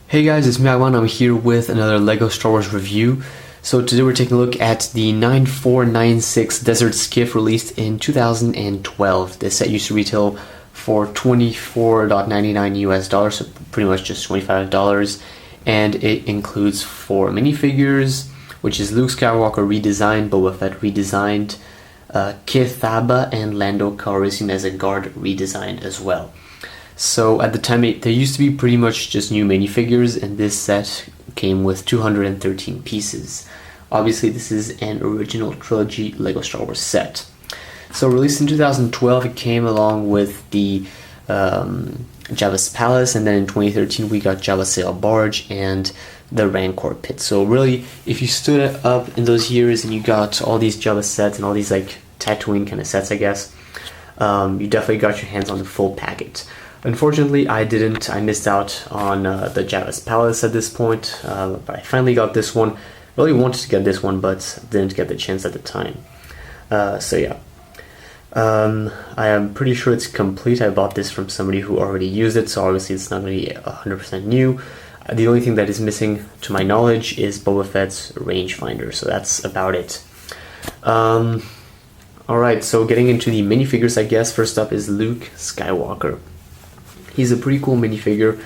Hey guys, it's MAGMA. I'm here with another LEGO Star Wars review. So today we're taking a look at the 9496 Desert Skiff released in 2012. This set used to retail for $24.99 US dollars, so pretty much just $25. And it includes 4 minifigures, which is Luke Skywalker redesigned, Boba Fett redesigned, Kithaba and Lando Calrissian as a guard redesigned as well. So at the time, there used to be pretty much just new minifigures, and this set came with 213 pieces. Obviously, this is an original Trilogy LEGO Star Wars set. So released in 2012, it came along with the Jabba's Palace, and then in 2013 we got Jabba's Sail Barge and the Rancor Pit. So really, if you stood up in those years and you got all these Jabba sets and all these like Tatooine kind of sets, I guess, you definitely got your hands on the full packet. Unfortunately, I didn't. I missed out on the Jabba's Palace at this point, but I finally got this one. Really wanted to get this one, but didn't get the chance at the time. So yeah. I am pretty sure it's complete. I bought this from somebody who already used it, so obviously it's not going to be 100% new. The only thing that is missing, to my knowledge, is Boba Fett's rangefinder, so that's about it. Alright, so getting into the minifigures, I guess. First up is Luke Skywalker. He's a pretty cool minifigure.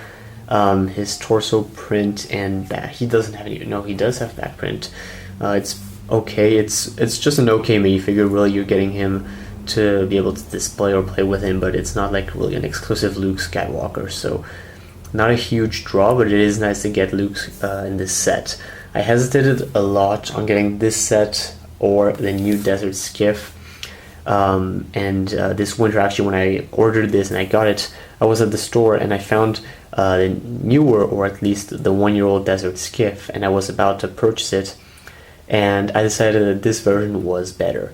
His torso print and back, he doesn't have any, no, he does have back print. It's okay, it's just an okay minifigure. Really, you're getting him to be able to display or play with him, but it's not like really an exclusive Luke Skywalker, so not a huge draw, but it is nice to get Luke in this set. I hesitated a lot on getting this set or the new Desert Skiff. This winter, actually, when I ordered this and I got it, I was at the store and I found the newer, or at least the 1-year-old Desert Skiff, and I was about to purchase it, and I decided that this version was better.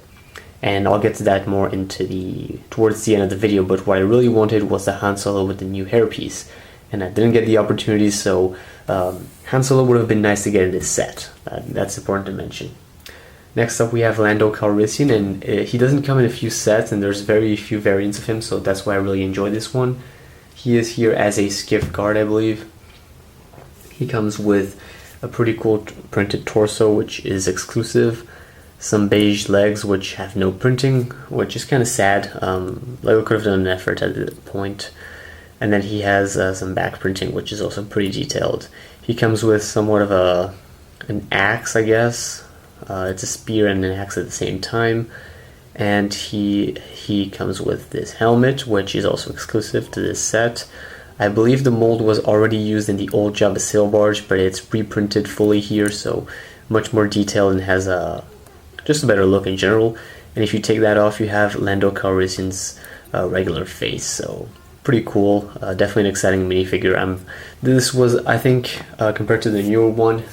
And I'll get to that more towards the end of the video, but what I really wanted was the Han Solo with the new hairpiece, and I didn't get the opportunity, so Han Solo would have been nice to get in this set. That's important to mention. Next up we have Lando Calrissian, and he doesn't come in a few sets, and there's very few variants of him, so that's why I really enjoy this one. He is here as a skiff guard, I believe. He comes with a pretty cool printed torso, which is exclusive, some beige legs which have no printing, which is kind of sad. LEGO could have done an effort at the point. And then he has some back printing, which is also pretty detailed. He comes with somewhat of an axe, I guess. It's a spear and an axe at the same time, and he comes with this helmet, which is also exclusive to this set. I believe the mold was already used in the old Jabba Sail Barge, but it's reprinted fully here, so much more detailed and has just a better look in general. And if you take that off, you have Lando Calrissian's regular face, so pretty cool. Definitely an exciting minifigure. This was, I think, compared to the newer one,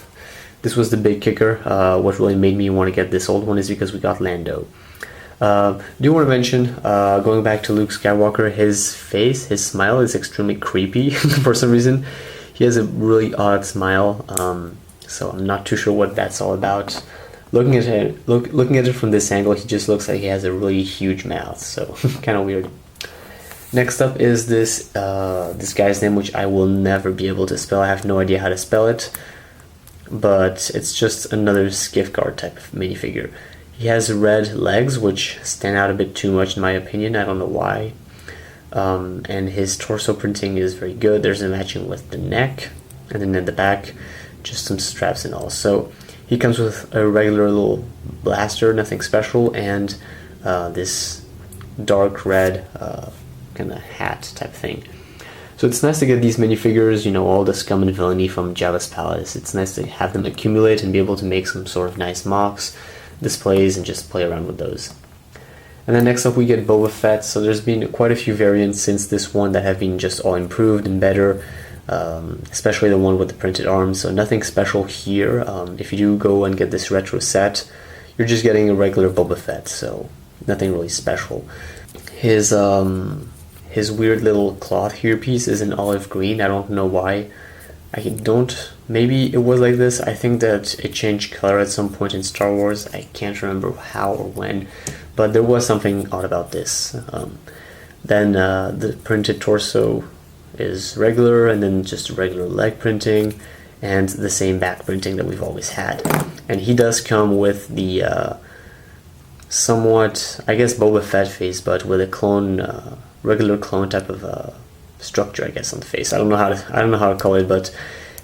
this was the big kicker. What really made me want to get this old one is because we got Lando. Do want to mention, going back to Luke Skywalker, his face, his smile is extremely creepy for some reason. He has a really odd smile, so I'm not too sure what that's all about. Looking at it from this angle, he just looks like he has a really huge mouth, so kind of weird. Next up is this guy's name, which I will never be able to spell. I have no idea how to spell it, but it's just another skiff guard type of minifigure. He has red legs, which stand out a bit too much in my opinion. I don't know why. And his torso printing is very good. There's a matching with the neck, and then at the back, just some straps and all. So he comes with a regular little blaster, nothing special, and this dark red kind of hat type thing. So it's nice to get these minifigures, you know, all the scum and villainy from Jabba's Palace. It's nice to have them accumulate and be able to make some sort of nice mocks, displays, and just play around with those. And then next up we get Boba Fett. So there's been quite a few variants since this one that have been just all improved and better, especially the one with the printed arms. So nothing special here. If you do go and get this retro set, you're just getting a regular Boba Fett, so nothing really special. His weird little cloth earpiece is in olive green. I don't know why. Maybe it was like this. I think that it changed color at some point in Star Wars. I can't remember how or when, but there was something odd about this. Then the printed torso is regular, and then just regular leg printing, and the same back printing that we've always had. And he does come with the somewhat, I guess, Boba Fett face, but with a clone, regular clone type of structure, I guess, on the face. I don't know how to call it, but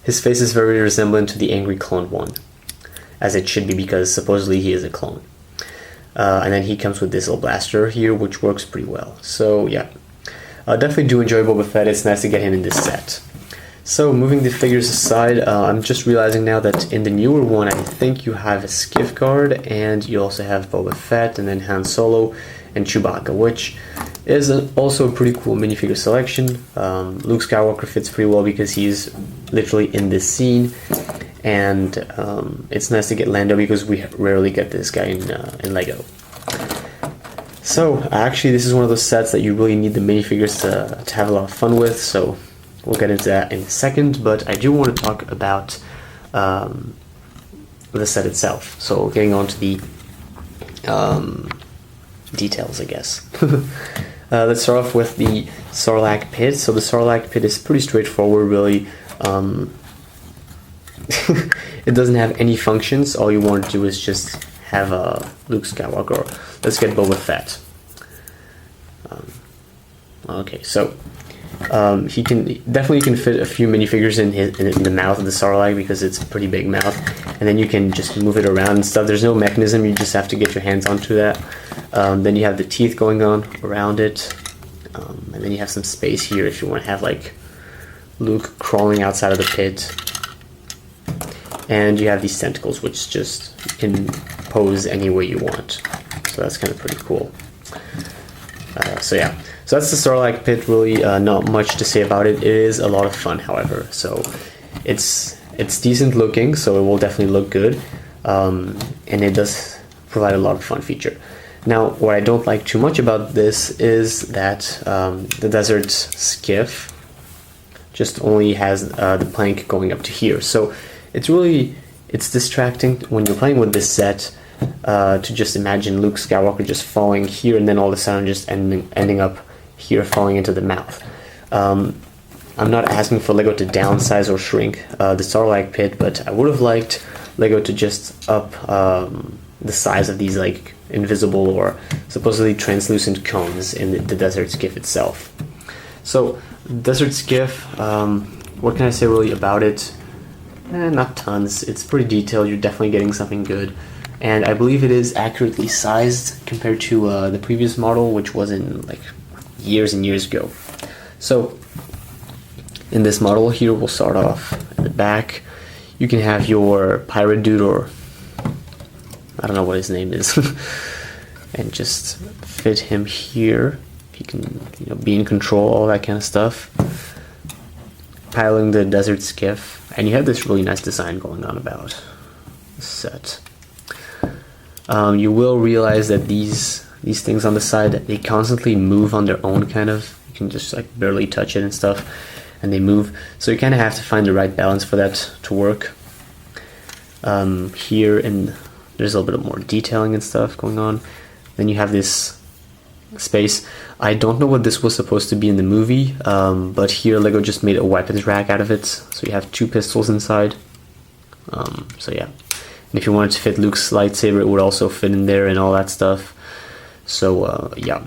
his face is very resemblant to the angry clone one, as it should be, because supposedly he is a clone. And then he comes with this little blaster here, which works pretty well. So yeah, definitely do enjoy Boba Fett. It's nice to get him in this set. So moving the figures aside, I'm just realizing now that in the newer one, I think you have a Skiff guard, and you also have Boba Fett, and then Han Solo and Chewbacca, which is also a pretty cool minifigure selection. Luke Skywalker fits pretty well because he's literally in this scene, and it's nice to get Lando because we rarely get this guy in Lego. So actually, this is one of those sets that you really need the minifigures to have a lot of fun with, so we'll get into that in a second, but I do want to talk about the set itself. So getting on to the details, I guess. Let's start off with the Sarlacc Pit. So the Sarlacc Pit is pretty straightforward, really. It doesn't have any functions. All you want to do is just have Luke Skywalker. Let's get Boba Fett. Okay, so he definitely can fit a few minifigures in the mouth of the Sarlacc because it's a pretty big mouth, and then you can just move it around and stuff. There's no mechanism, you just have to get your hands onto that. Then you have the teeth going on around it, and then you have some space here if you want to have like Luke crawling outside of the pit. And you have these tentacles, which just can pose any way you want. So that's kind of pretty cool. So yeah, so that's the Sarlacc Pit. Really, not much to say about it. It is a lot of fun, however. So it's decent looking, so it will definitely look good, and it does provide a lot of fun feature. Now, what I don't like too much about this is that the Desert Skiff just only has the plank going up to here. So it's distracting when you're playing with this set to just imagine Luke Skywalker just falling here and then all of a sudden just ending up here, falling into the mouth. I'm not asking for Lego to downsize or shrink the Sarlacc Pit, but I would have liked Lego to just up the size of these like invisible or supposedly translucent cones in the Desert Skiff itself. So Desert Skiff, what can I say really about it? Not tons. It's pretty detailed. You're definitely getting something good, and I believe it is accurately sized compared to the previous model, which was in like years and years ago. So in this model here, we'll start off at the back. You can have your pirate dude, or I don't know what his name is, and just fit him here. He can, be in control, all that kind of stuff. Piloting the Desert Skiff. And you have this really nice design going on about the set. You will realize that these things on the side, they constantly move on their own, kind of. You can just like barely touch it and stuff, and they move. So you kind of have to find the right balance for that to work. Here, and there's a little bit more detailing and stuff going on. Then you have this space. I don't know what this was supposed to be in the movie, but here Lego just made a weapons rack out of it, so you have 2 pistols inside. So yeah, and if you wanted to fit Luke's lightsaber, it would also fit in there and all that stuff. So yeah,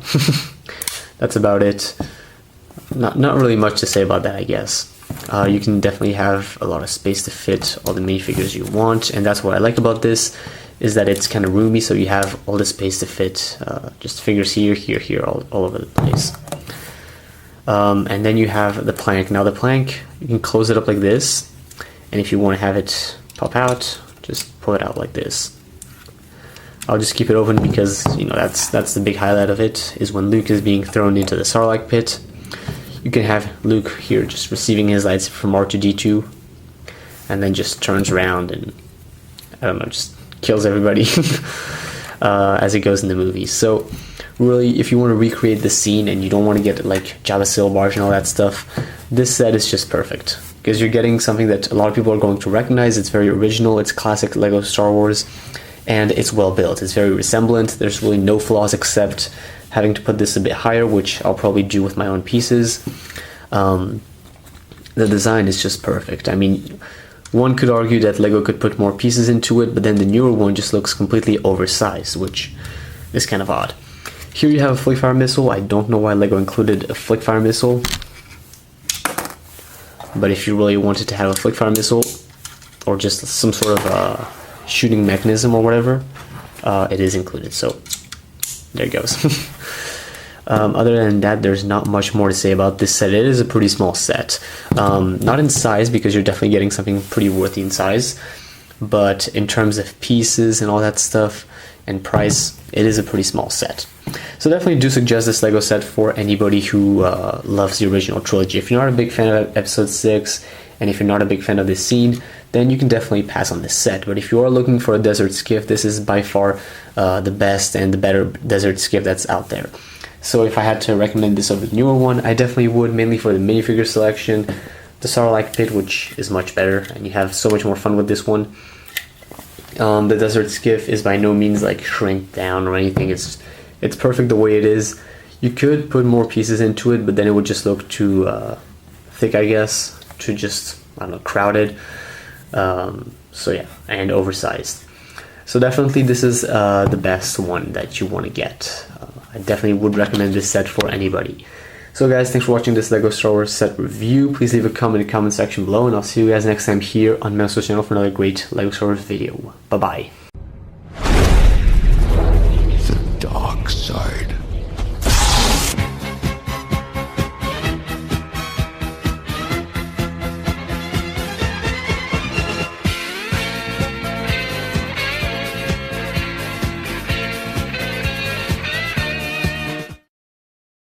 that's about it. Not really much to say about that, I guess. You can definitely have a lot of space to fit all the minifigures you want, and that's what I like about this, is that it's kind of roomy, so you have all the space to fit just figures here, all over the place. And then you have the plank. Now the plank, you can close it up like this, and if you want to have it pop out, just pull it out like this. I'll just keep it open because that's the big highlight of it, is when Luke is being thrown into the Sarlacc Pit. You can have Luke here just receiving his lightsaber from R2-D2, and then just turns around and, I don't know, just kills everybody as it goes in the movie. So really, if you want to recreate the scene and you don't want to get like Jabba Silbarge and all that stuff, this set is just perfect, because you're getting something that a lot of people are going to recognize. It's very original, it's classic Lego Star Wars, and it's well built. It's very resemblant. There's really no flaws except having to put this a bit higher, which I'll probably do with my own pieces. The design is just perfect. I mean, one could argue that Lego could put more pieces into it, but then the newer one just looks completely oversized, which is kind of odd. Here you have a flick-fire missile. I don't know why Lego included a flick-fire missile, but if you really wanted to have a flick-fire missile, or just some sort of shooting mechanism or whatever, it is included, so there it goes. Other than that, there's not much more to say about this set. It is a pretty small set. Not in size, because you're definitely getting something pretty worthy in size, but in terms of pieces and all that stuff and price, it is a pretty small set. So definitely do suggest this Lego set for anybody who loves the original trilogy. If you're not a big fan of episode 6, and if you're not a big fan of this scene, then you can definitely pass on this set. But if you are looking for a Desert Skiff, this is by far the best and the better Desert Skiff that's out there. So if I had to recommend this over the newer one, I definitely would, mainly for the minifigure selection. The Sarlacc Pit, which is much better, and you have so much more fun with this one. The Desert Skiff is by no means like shrink down or anything. It's perfect the way it is. You could put more pieces into it, but then it would just look too thick, I guess, too just, I don't know, crowded. So yeah, and oversized. So definitely this is the best one that you want to get. I definitely would recommend this set for anybody. So guys, thanks for watching this LEGO Star Wars set review. Please leave a comment in the comment section below, and I'll see you guys next time here on Meso's channel for another great LEGO Star Wars video. Bye bye. The dark side.